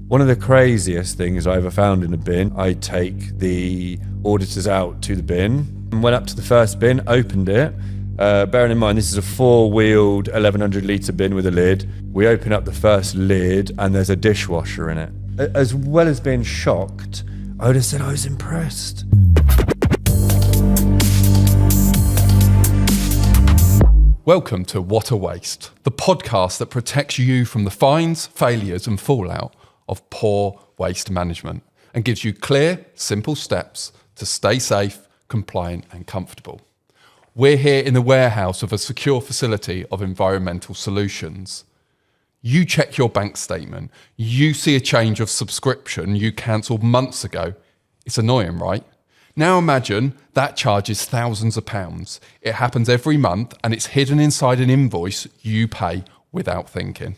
One of the craziest things I ever found in a bin, I take the auditors out to the bin, and went up to the first bin, opened it. Bearing in mind, this is a 4-wheeled 1,100 litre bin with a lid. We open up the first lid and there's a dishwasher in it. As well as being shocked, I would have said I was impressed. Welcome to What a Waste, the podcast that protects you from the fines, failures and fallout of poor waste management and gives you clear, simple steps to stay safe, compliant and comfortable. We're here in the warehouse of a secure facility of environmental solutions. You check your bank statement, you see a change of subscription you cancelled months ago. It's annoying, right? Now imagine that charge is thousands of pounds. It happens every month and it's hidden inside an invoice you pay without thinking.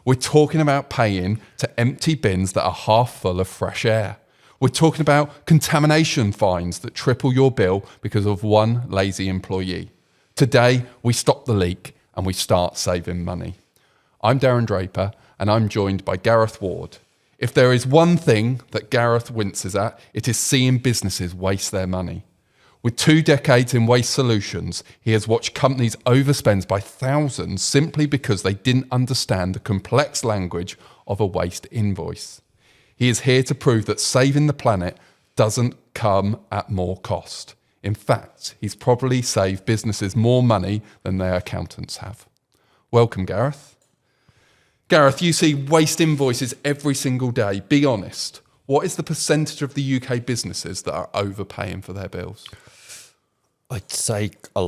We're talking about paying to empty bins that are half full of fresh air. We're talking about contamination fines that triple your bill because of one lazy employee. Today, we stop the leak and we start saving money. I'm Darren Draper and I'm joined by Gareth Ward. If there is one thing that Gareth winces at, it is seeing businesses waste their money. With 2 decades in waste solutions, he has watched companies overspend by thousands simply because they didn't understand the complex language of a waste invoice. He is here to prove that saving the planet doesn't come at more cost. In fact, he's probably saved businesses more money than their accountants have. Welcome, Gareth. Gareth, you see waste invoices every single day. Be honest. What is the percentage of the UK businesses that are overpaying for their bills? I'd say a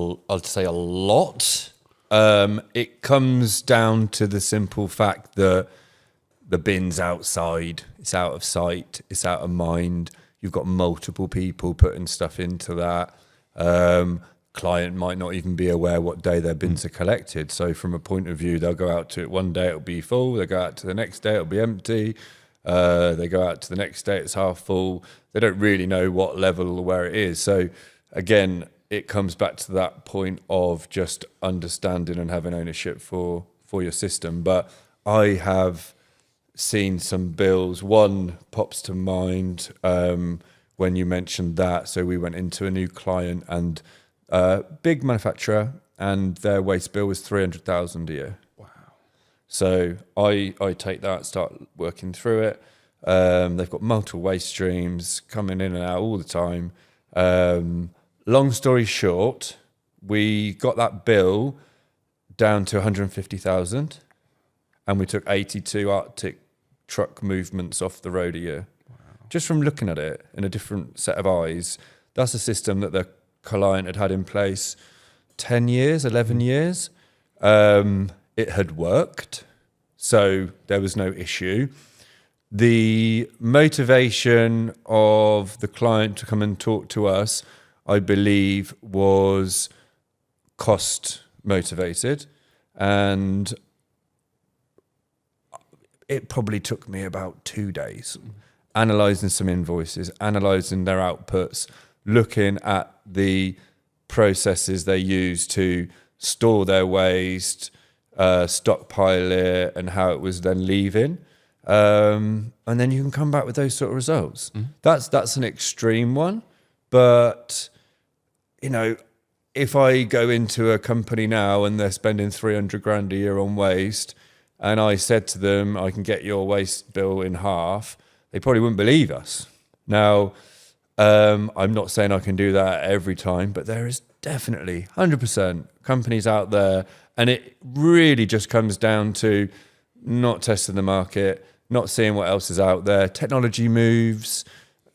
lot. It comes down to the simple fact that the bin's outside, it's out of sight, it's out of mind. You've got multiple people putting stuff into that. Client might not even be aware what day their bins are collected. So from a point of view, they'll go out to it one day, it'll be full. They'll go out to the next day, it'll be empty. They go out to the next day, it's half full. They don't really know what level or where it is. So again, it comes back to that point of just understanding and having ownership for your system. But I have seen some bills. One pops to mind when you mentioned that. So we went into a new client and big manufacturer, and their waste bill was 300,000 a year. Wow. So I take that, start working through it. They've got multiple waste streams coming in and out all the time. Long story short, we got that bill down to 150,000 and we took 82 Arctic truck movements off the road a year. Wow. Just from looking at it in a different set of eyes. That's a system that the client had in place 10 years, 11 years. It had worked, so there was no issue. The motivation of the client to come and talk to us, I believe, was cost motivated, and it probably took me about 2 days analysing some invoices, analysing their outputs, looking at the processes they use to store their waste, stockpile it, and how it was then leaving. And then you can come back with those sort of results. That's an extreme one. But, you know, if I go into a company now and they're spending 300 grand a year on waste, and I said to them, I can get your waste bill in half, they probably wouldn't believe us. Now, I'm not saying I can do that every time, but there is definitely 100% companies out there, and it really just comes down to not testing the market, not seeing what else is out there. Technology moves,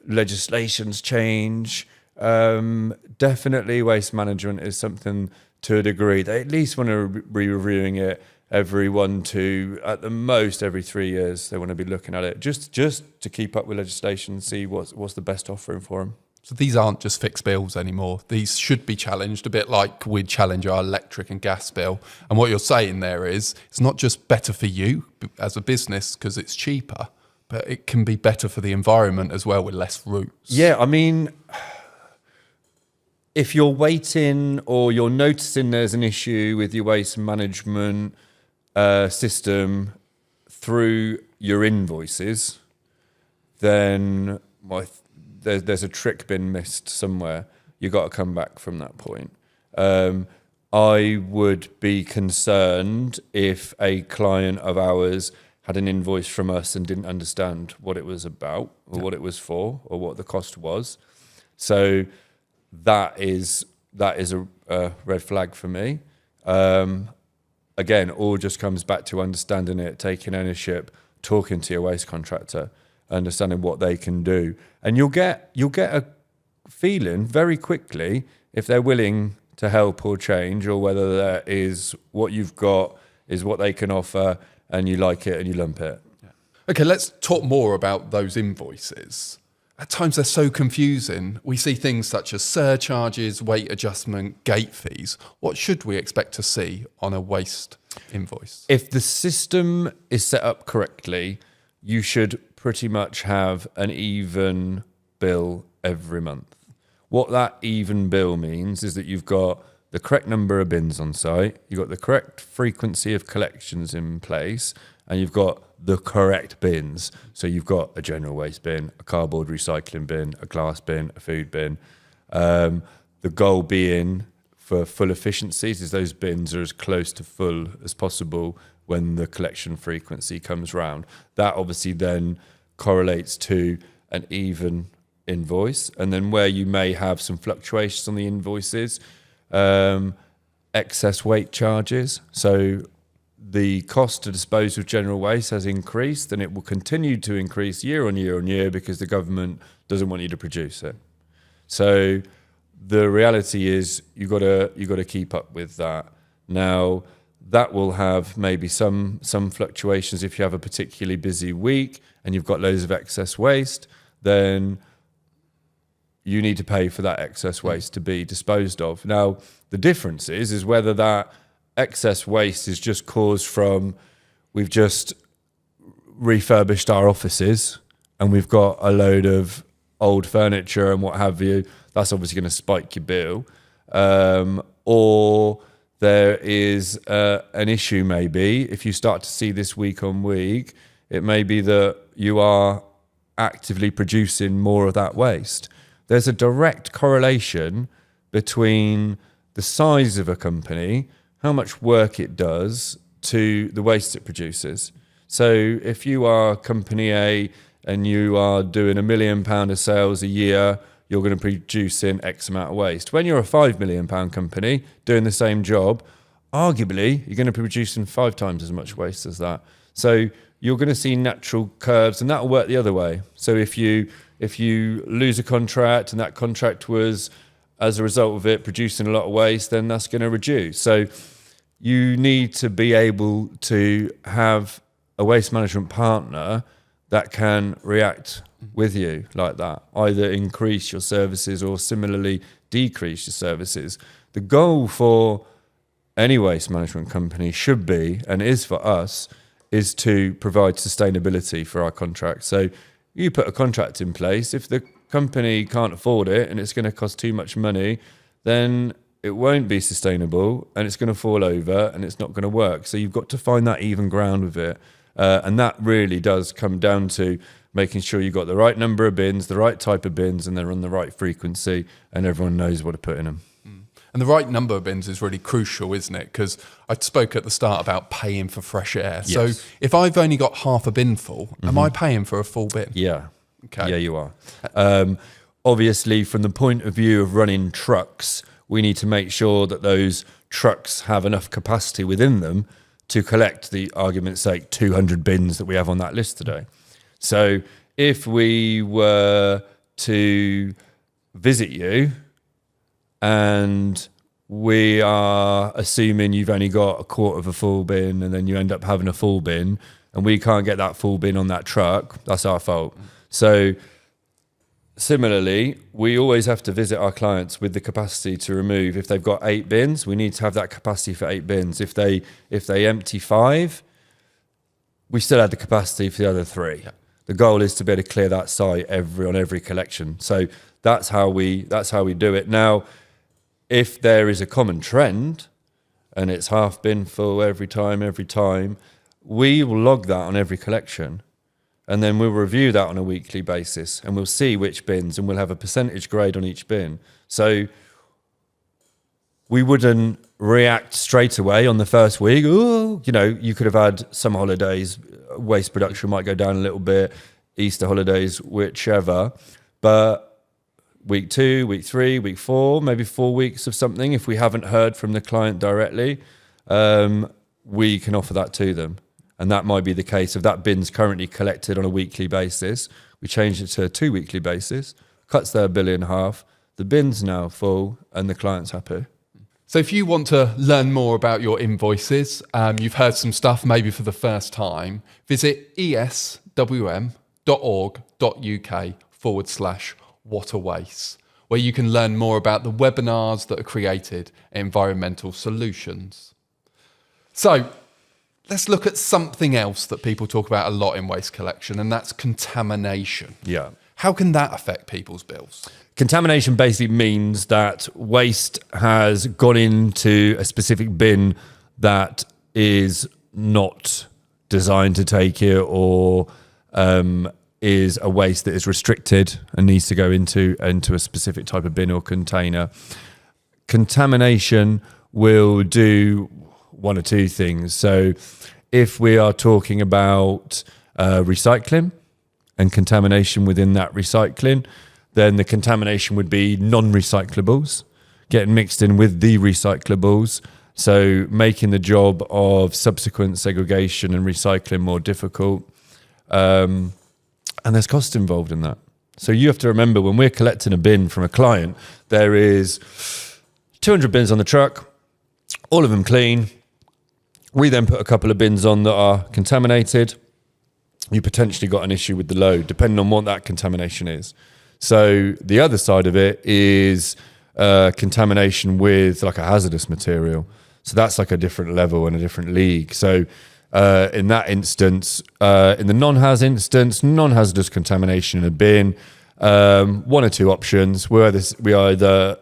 legislations change. Definitely waste management is something to a degree. They at least want to be reviewing it every 1 to, at the most, every 3 years. They want to be looking at it just to keep up with legislation and see what's the best offering for them. So these aren't just fixed bills anymore. These should be challenged, a bit like we'd challenge our electric and gas bill. And what you're saying there is it's not just better for you as a business because it's cheaper, but it can be better for the environment as well with less routes. Yeah, I mean, if you're waiting or you're noticing there's an issue with your waste management system through your invoices, then there's a trick been missed somewhere. You got to come back from that point. I would be concerned if a client of ours had an invoice from us and didn't understand what it was about or what it was for or what the cost was. So that is a red flag for me. Again, all just comes back to understanding it, taking ownership, talking to your waste contractor, understanding what they can do, and you'll get a feeling very quickly if they're willing to help or change, or whether that is what you've got is what they can offer, and you like it and you lump it. Yeah. Okay, let's talk more about those invoices. At times they're so confusing. We see things such as surcharges, weight adjustment, gate fees. What should we expect to see on a waste invoice? If the system is set up correctly, you should pretty much have an even bill every month. What that even bill means is that you've got the correct number of bins on site, you've got the correct frequency of collections in place, and you've got the correct bins. So you've got a general waste bin, a cardboard recycling bin, a glass bin, a food bin. The goal being for full efficiencies is those bins are as close to full as possible when the collection frequency comes round. That obviously then correlates to an even invoice. And then where you may have some fluctuations on the invoices, excess weight charges. So the cost to dispose of general waste has increased, and it will continue to increase year on year on year because the government doesn't want you to produce it. So the reality is you got to keep up with that. Now that will have maybe some fluctuations. If you have a particularly busy week and you've got loads of excess waste, then you need to pay for that excess waste to be disposed of. Now the difference is whether that excess waste is just caused from we've just refurbished our offices and we've got a load of old furniture and what have you. That's obviously going to spike your bill. Or there is an issue maybe. If you start to see this week on week, it may be that you are actively producing more of that waste. There's a direct correlation between the size of a company, how much work it does, to the waste it produces. So if you are company A and you are doing £1 million of sales a year, you're going to be producing X amount of waste. When you're a £5 million company doing the same job, arguably you're going to be producing 5 times as much waste as that. So you're going to see natural curves, and that will work the other way. So if you lose a contract and that contract was, as a result of it, producing a lot of waste, then that's going to reduce. So you need to be able to have a waste management partner that can react with you like that, either increase your services or similarly decrease your services. The goal for any waste management company should be, and is for us, is to provide sustainability for our contracts. So you put a contract in place, if the company can't afford it and it's going to cost too much money, then it won't be sustainable and it's going to fall over and it's not going to work. So you've got to find that even ground with it. And that really does come down to making sure you've got the right number of bins, the right type of bins, and they're on the right frequency and everyone knows what to put in them. And the right number of bins is really crucial, isn't it? Because I spoke at the start about paying for fresh air. Yes. So if I've only got half a bin full, am I paying for a full bin? Yeah. Okay. Yeah, you are. Obviously, from the point of view of running trucks, we need to make sure that those trucks have enough capacity within them to collect, the argument's sake, 200 bins that we have on that list today. So if we were to visit you and we are assuming you've only got a quarter of a full bin and then you end up having a full bin and we can't get that full bin on that truck, that's our fault. So similarly, we always have to visit our clients with the capacity to remove. If they've got 8 bins, we need to have that capacity for 8 bins. If they empty 5, we still have the capacity for the other 3. Yeah. The goal is to be able to clear that site on every collection. So that's how we do it. Now, if there is a common trend and it's half bin full every time, we will log that on every collection. and then we'll review that on a weekly basis, and we'll see which bins, and we'll have a percentage grade on each bin. So we wouldn't react straight away on the first week. Oh, you could have had some holidays, waste production might go down a little bit, Easter holidays, whichever. But week 2, week 3, week 4, maybe 4 weeks of something, if we haven't heard from the client directly, we can offer that to them. And that might be the case if that bin's currently collected on a weekly basis. We change it to a 2 weekly basis, cuts their bill in half, the bin's now full, and the client's happy. So if you want to learn more about your invoices, you've heard some stuff maybe for the first time, visit eswm.org.uk/waterwaste, where you can learn more about the webinars that are created at Environmental Solutions. So let's look at something else that people talk about a lot in waste collection, and that's contamination. Yeah. How can that affect people's bills? Contamination basically means that waste has gone into a specific bin that is not designed to take it, or is a waste that is restricted and needs to go into a specific type of bin or container. Contamination will do one or two things. So if we are talking about recycling and contamination within that recycling, then the contamination would be non-recyclables getting mixed in with the recyclables, so making the job of subsequent segregation and recycling more difficult. And there's cost involved in that. So you have to remember, when we're collecting a bin from a client, there is 200 bins on the truck, all of them clean. We then put a couple of bins on that are contaminated. You potentially got an issue with the load, depending on what that contamination is. So the other side of it is contamination with like a hazardous material. So that's like a different level and a different league. So in that instance, in the non-haz instance, non-hazardous contamination in a bin, one or two options. We either,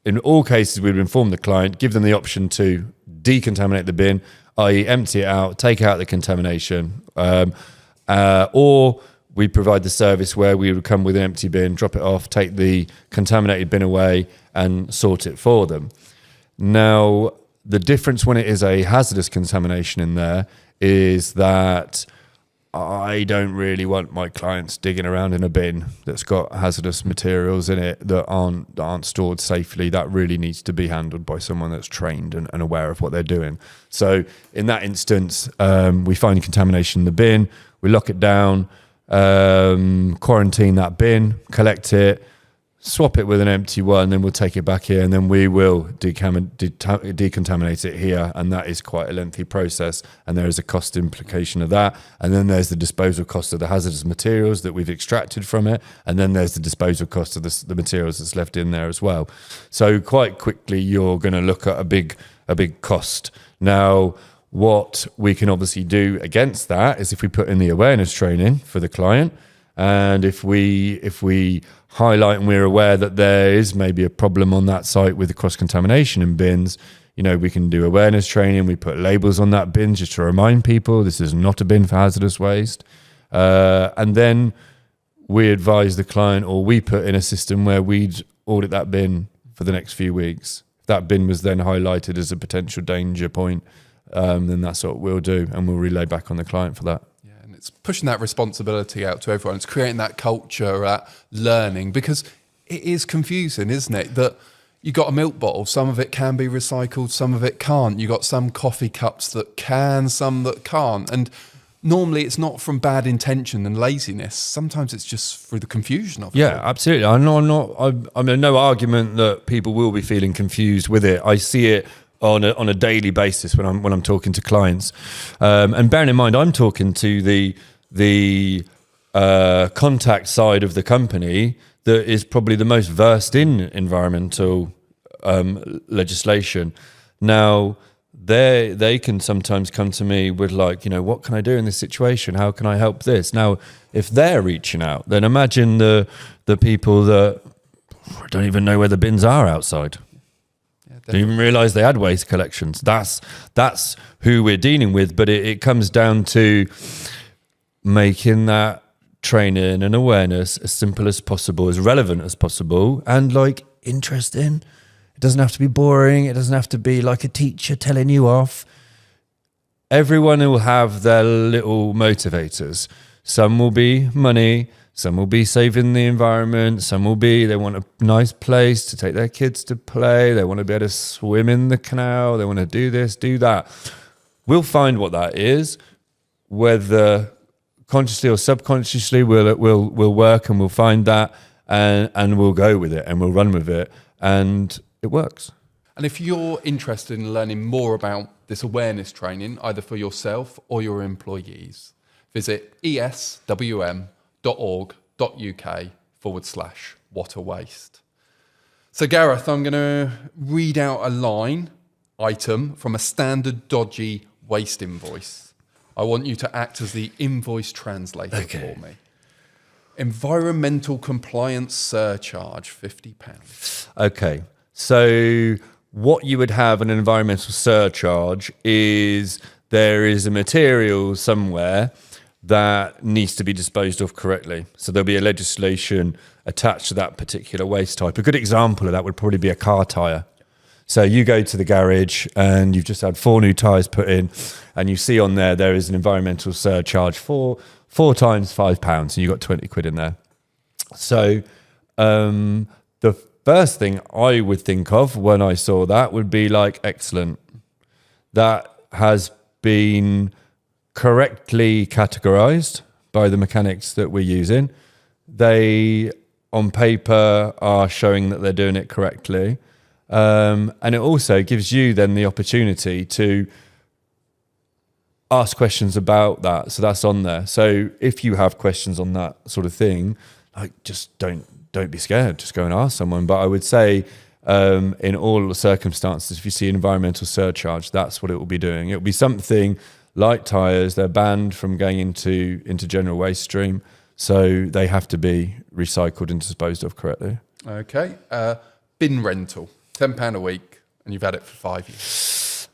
in all cases, we'd inform the client, give them the option to decontaminate the bin, i.e. empty it out, take out the contamination, or we provide the service where we would come with an empty bin, drop it off, take the contaminated bin away and sort it for them. Now, the difference when it is a hazardous contamination in there is that I don't really want my clients digging around in a bin that's got hazardous materials in it that aren't stored safely. That really needs to be handled by someone that's trained and aware of what they're doing. So in that instance, we find contamination in the bin, we lock it down, quarantine that bin, collect it, swap it with an empty one, then we'll take it back here, and then we will decontaminate it here, and that is quite a lengthy process, and there is a cost implication of that. And then there's the disposal cost of the hazardous materials that we've extracted from it, and then there's the disposal cost of the materials that's left in there as well. So quite quickly you're going to look at a big cost. Now, what we can obviously do against that is if we put in the awareness training for the client, and if we highlight and we're aware that there is maybe a problem on that site with the cross-contamination in bins, we can do awareness training. We put labels on that bin just to remind people this is not a bin for hazardous waste. And then we advise the client, or we put in a system where we'd audit that bin for the next few weeks. If that bin was then highlighted as a potential danger point, then that's what we'll do, and we'll relay back on the client for that. Yeah, and it's pushing that responsibility out to everyone. It's creating that culture at learning, because it is confusing, isn't it? That you got a milk bottle, some of it can be recycled, some of it can't. You got some coffee cups that can, some that can't. And normally it's not from bad intention and laziness. Sometimes it's just through the confusion of it. Yeah, absolutely. I'm no argument that people will be feeling confused with it. I see it on a daily basis when I'm talking to clients, and bearing in mind I'm talking to the contact side of the company that is probably the most versed in environmental legislation. Now they can sometimes come to me with what can I do in this situation? How can I help this? Now, if they're reaching out, then imagine the people that don't even know where the bins are outside. Didn't even realise they had waste collections. That's who we're dealing with. But it comes down to making that training and awareness as simple as possible, as relevant as possible, and like interesting. It doesn't have to be boring. It doesn't have to be like a teacher telling you off. Everyone will have their little motivators. Some will be money. Some will be saving the environment. Some will be they want a nice place to take their kids to play. They want to be able to swim in the canal. They want to do this, do that. We'll find what that is, whether consciously or subconsciously we'll work, and we'll find that, and we'll go with it, and we'll run with it, and it works. And if you're interested in learning more about this awareness training, either for yourself or your employees, visit eswm.org.uk/what-a-waste. So Gareth, I'm going to read out a item from a standard dodgy waste invoice. I want you to act as the invoice translator for me. Environmental compliance surcharge, £50. Okay, so what you would have an environmental surcharge is there is a material somewhere that needs to be disposed of correctly. So there'll be a legislation attached to that particular waste type. A good example of that would probably be a car tyre. So you go to the garage and you've just had 4 new tyres put in, and you see on there is an environmental surcharge for 4 times £5, and you've got 20 quid in there. So the first thing I would think of when I saw that would be like, excellent. That has been correctly categorized by the mechanics that we're using. They, on paper, are showing that they're doing it correctly. And it also gives you then the opportunity to ask questions about that. So that's on there. So if you have questions on that sort of thing, like, just don't be scared. Just go and ask someone. But I would say in all the circumstances, if you see an environmental surcharge, that's what it will be doing. It will be something like tyres. They're banned from going into general waste stream. So they have to be recycled and disposed of correctly. Okay. Bin rental, £10 a week, and you've had it for 5 years.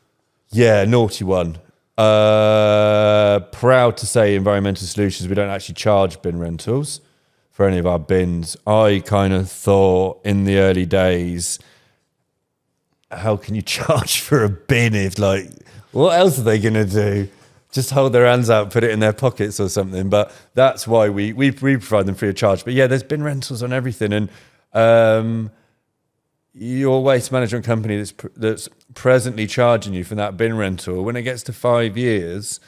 Yeah, naughty one. Proud to say Environmental Solutions, we don't actually charge bin rentals for any of our bins. I kind of thought in the early days, how can you charge for a bin if, like, what else are they going to do? Just hold their hands out, put it in their pockets or something. But that's why we provide them free of charge. But yeah, there's bin rentals on everything. And your waste management company that's presently charging you for that bin rental, when it gets to 5 years,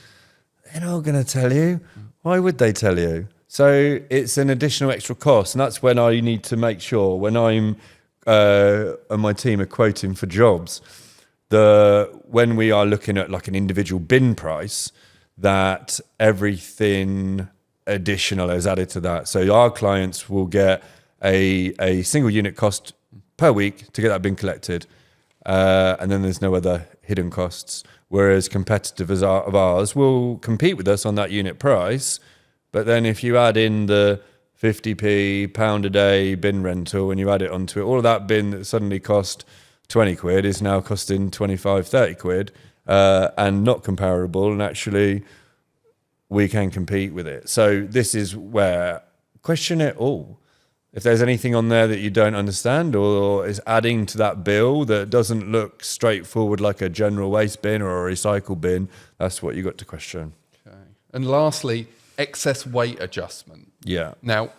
they're not going to tell you. Why would they tell you? So it's an additional extra cost. And that's when I need to make sure, when I'm and my team are quoting for jobs, when we are looking at like an individual bin price, that everything additional is added to that. So our clients will get a single unit cost per week to get that bin collected. And then there's no other hidden costs. Whereas competitors of ours will compete with us on that unit price. But then if you add in the 50p, pound a day bin rental, and you add it onto it, all of that bin that suddenly cost 20 quid is now costing 25, 30 quid, and not comparable. And actually we can compete with it. So this is where question it all. If there's anything on there that you don't understand or is adding to that bill that doesn't look straightforward like a general waste bin or a recycle bin, that's what you got to question. Okay. And lastly, excess weight adjustment. Yeah. Now,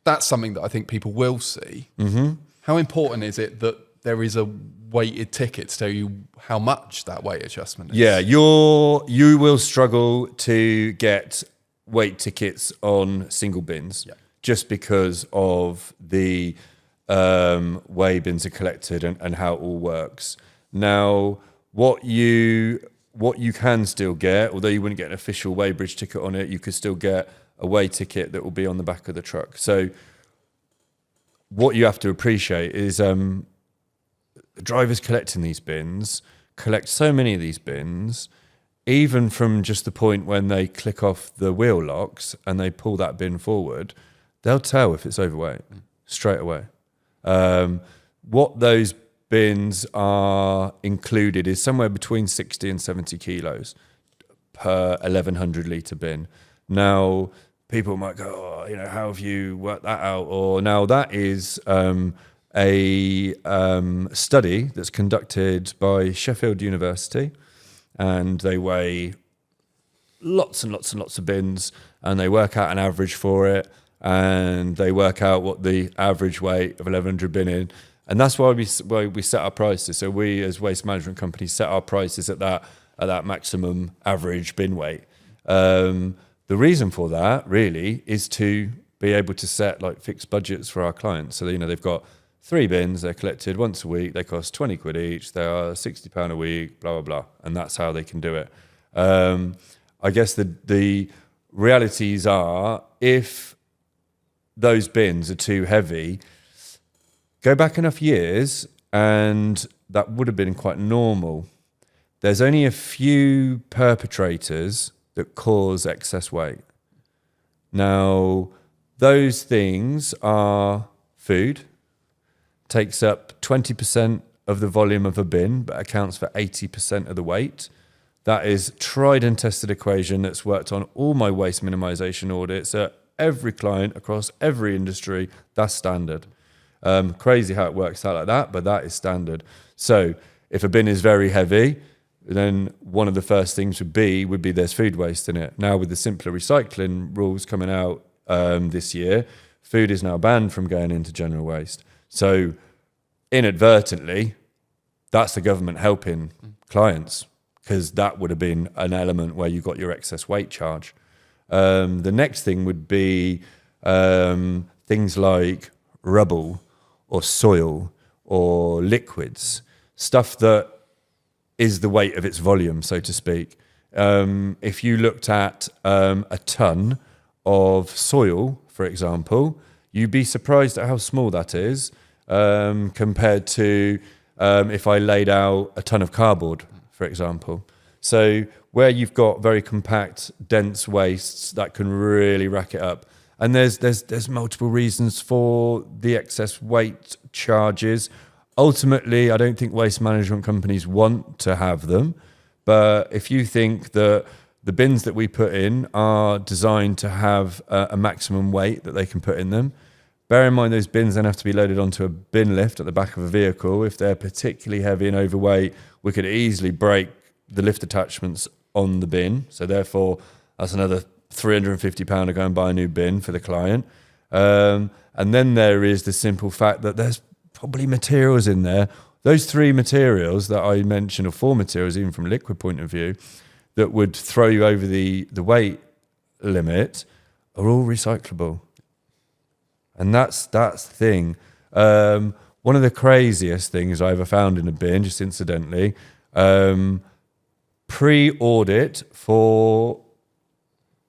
that's something that I think people will see. Mm-hmm. How important is it that there is a weighted ticket to tell you how much that weight adjustment is? Yeah, you will struggle to get weight tickets on single bins. Yeah. Just because of the way bins are collected and how it all works. Now, what you can still get, although you wouldn't get an official weighbridge ticket on it, you could still get a weigh ticket that will be on the back of the truck. So what you have to appreciate is the drivers collecting these bins collect so many of these bins, even from just the point when they click off the wheel locks and they pull that bin forward, they'll tell if it's overweight straight away. What those bins are included is somewhere between 60 and 70 kilos per 1,100 litre bin. Now, people might go, oh, how have you worked that out? Or now that is a study that's conducted by Sheffield University, and they weigh lots and lots and lots of bins, and they work out an average for it, and they work out what the average weight of 1,100 bin in. And that's why we set our prices. So we, as waste management companies, set our prices at that maximum average bin weight. The reason for that really is to be able to set like fixed budgets for our clients. So they've got 3 bins, they're collected once a week, they cost 20 quid each, they are £60 a week, blah, blah, blah. And that's how they can do it. I guess the realities are, if those bins are too heavy, go back enough years and that would have been quite normal. There's only a few perpetrators that cause excess weight. Now, those things are food, takes up 20% of the volume of a bin, but accounts for 80% of the weight. That is tried and tested equation that's worked on all my waste minimisation audits at every client across every industry. That's standard. Crazy how it works out like that, but that is standard. So if a bin is very heavy, then one of the first things would be there's food waste in it. Now, with the simpler recycling rules coming out this year, food is now banned from going into general waste. So inadvertently, that's the government helping clients, because that would have been an element where you got your excess weight charge. The next thing would be things like rubble or soil or liquids, stuff that is the weight of its volume, so to speak. If you looked at a ton of soil, for example, you'd be surprised at how small that is compared to if I laid out a ton of cardboard, for example. So where you've got very compact, dense wastes, that can really rack it up. And there's multiple reasons for the excess weight charges. Ultimately, I don't think waste management companies want to have them. But if you think that the bins that we put in are designed to have a maximum weight that they can put in them, bear in mind those bins then have to be loaded onto a bin lift at the back of a vehicle. If they're particularly heavy and overweight, we could easily break the lift attachments on the bin. So therefore, that's another £350 to go and buy a new bin for the client. And then there is the simple fact that there's probably materials in there. Those 3 materials that I mentioned, or 4 materials, even from a liquid point of view, that would throw you over the weight limit, are all recyclable. And that's the thing. One of the craziest things I ever found in a bin, just incidentally, pre-audit for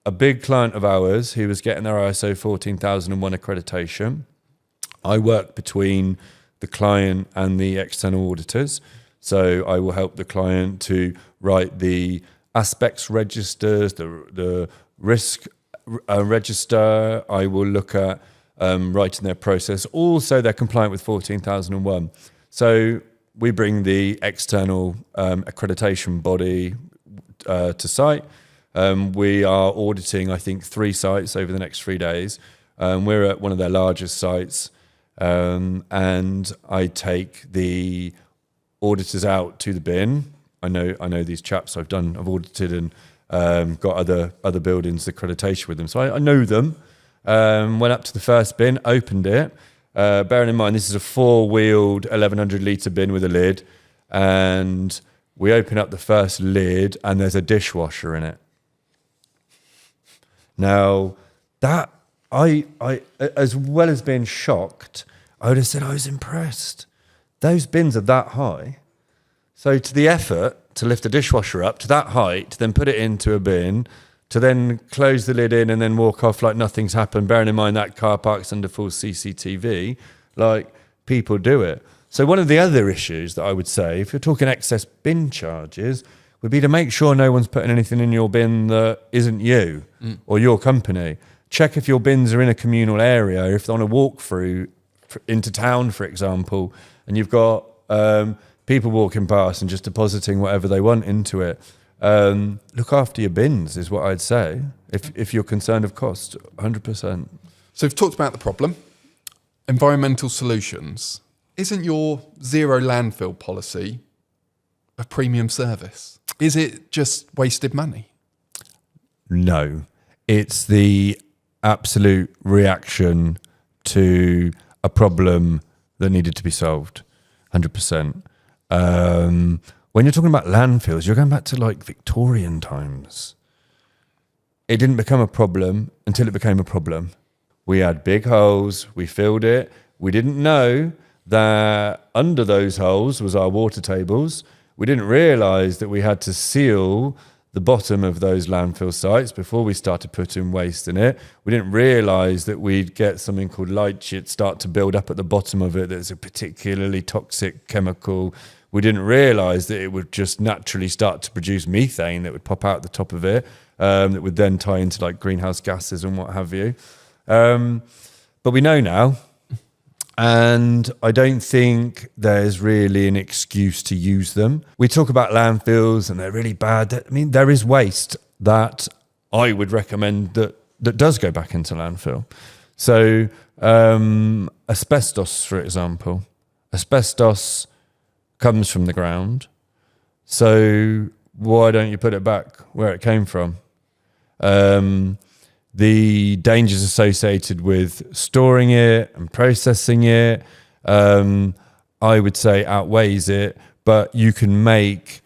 a big client of ours who was getting their ISO 14001 accreditation. I work between the client and the external auditors. So I will help the client to write the aspects registers, the risk register. I will look at writing their process. Also, they're compliant with 14001. So we bring the external accreditation body to site. We are auditing, I think, 3 sites over the next 3 days. We're at one of their largest sites. And I take the auditors out to the bin. I know these chaps. I've audited and got other buildings accreditation with them, so I know them. Went up to the first bin, opened it. Bearing in mind this is a 4-wheeled 1,100 litre bin with a lid, and we open up the first lid, and there's a dishwasher in it. Now that I as well as being shocked, I would have said I was impressed. Those bins are that high. So to the effort to lift a dishwasher up to that height, to then put it into a bin, to then close the lid in and then walk off like nothing's happened, bearing in mind that car park's under full CCTV, like people do it. So one of the other issues that I would say, if you're talking excess bin charges, would be to make sure no one's putting anything in your bin that isn't you or your company. Check if your bins are in a communal area, if they're on a walkthrough into town, for example, and you've got people walking past and just depositing whatever they want into it. look after your bins is what I'd say. If you're concerned of cost, 100%. So we've talked about the problem, environmental solutions. Isn't your zero landfill policy a premium service? Is it just wasted money? No, it's the absolute reaction to a problem that needed to be solved, 100%. When you're talking about landfills, you're going back to like Victorian times. It didn't become a problem until it became a problem. We had big holes, we filled it. We didn't know that under those holes was our water tables. We didn't realise that we had to seal the bottom of those landfill sites before we started putting waste in it. We didn't realise that we'd get something called light shit start to build up at the bottom of it that's a particularly toxic chemical. We didn't realise that it would just naturally start to produce methane that would pop out the top of it, that would then tie into like greenhouse gases and what have you. But we know now, and I don't think there's really an excuse to use them. We talk about landfills and they're really bad. I mean, there is waste that I would recommend that does go back into landfill. So asbestos, for example. Asbestos comes from the ground. So why don't you put it back where it came from? The dangers associated with storing it and processing it, I would say outweighs it, but you can make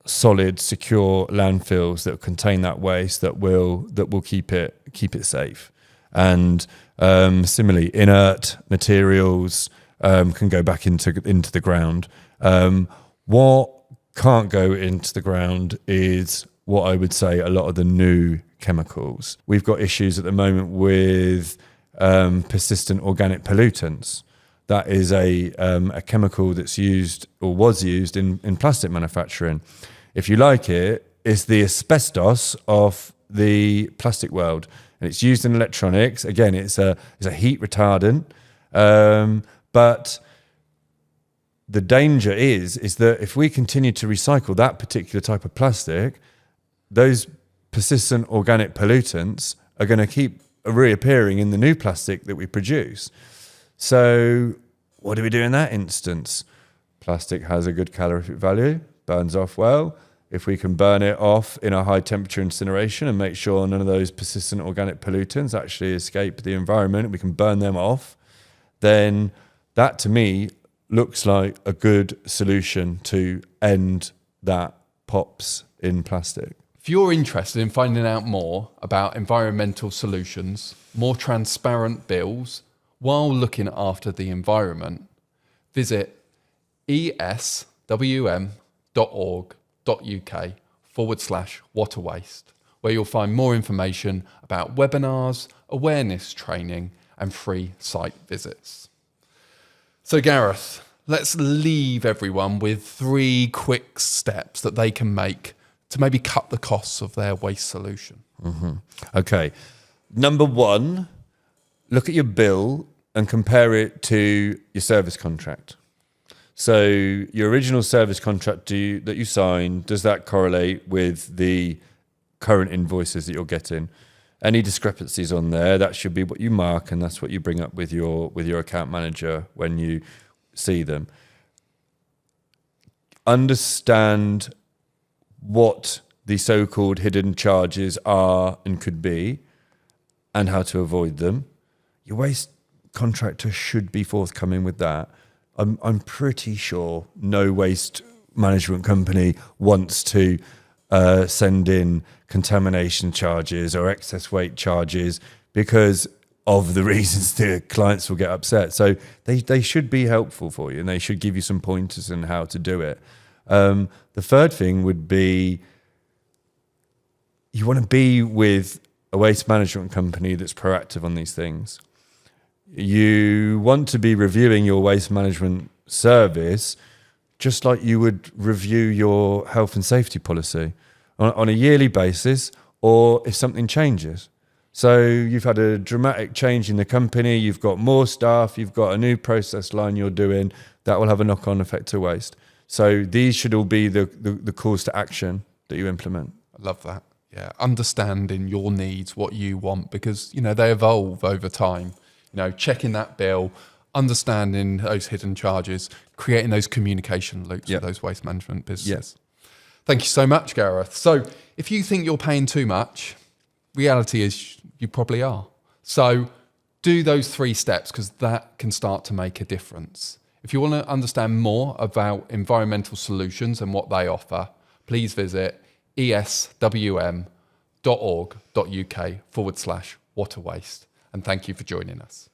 solid, secure landfills that contain that waste that will keep it safe. And similarly, inert materials can go back into the ground. What can't go into the ground is what I would say a lot of the new chemicals. We've got issues at the moment with persistent organic pollutants. That is a chemical that's used or was used in plastic manufacturing. If you like it, it's the asbestos of the plastic world, and it's used in electronics. Again, it's a heat retardant, but the danger is that if we continue to recycle that particular type of plastic, those persistent organic pollutants are going to keep reappearing in the new plastic that we produce. So what do we do in that instance? Plastic has a good calorific value, burns off well. If we can burn it off in a high temperature incineration and make sure none of those persistent organic pollutants actually escape the environment, we can burn them off, then that to me looks like a good solution to end that POPs in plastic. If you're interested in finding out more about environmental solutions, more transparent bills, while looking after the environment, visit eswm.org.uk/water waste, where you'll find more information about webinars, awareness training, and free site visits. So Gareth, let's leave everyone with 3 quick steps that they can make to maybe cut the costs of their waste solution. Mm-hmm. Okay. Number 1, look at your bill and compare it to your service contract. So your original service contract that you signed, does that correlate with the current invoices that you're getting? Any discrepancies on there, that should be what you mark, and that's what you bring up with your account manager when you see them. Understand what the so-called hidden charges are and could be, and how to avoid them. Your waste contractor should be forthcoming with that. I'm pretty sure no waste management company wants to send in contamination charges or excess weight charges because of the reasons the clients will get upset. So they should be helpful for you, and they should give you some pointers on how to do it. The third thing would be, you want to be with a waste management company that's proactive on these things. You want to be reviewing your waste management service just like you would review your health and safety policy on a yearly basis, or if something changes. So you've had a dramatic change in the company, you've got more staff, you've got a new process line you're doing, that will have a knock-on effect to waste. So these should all be the calls to action that you implement. I love that. Yeah, understanding your needs, what you want, because, you know, they evolve over time. You know, checking that bill, understanding those hidden charges, creating those communication loops for those waste management businesses. Thank you so much, Gareth. So if you think you're paying too much, reality is you probably are. So do those 3 steps, because that can start to make a difference. If you want to understand more about environmental solutions and what they offer, please visit eswm.org.uk/water waste. And thank you for joining us.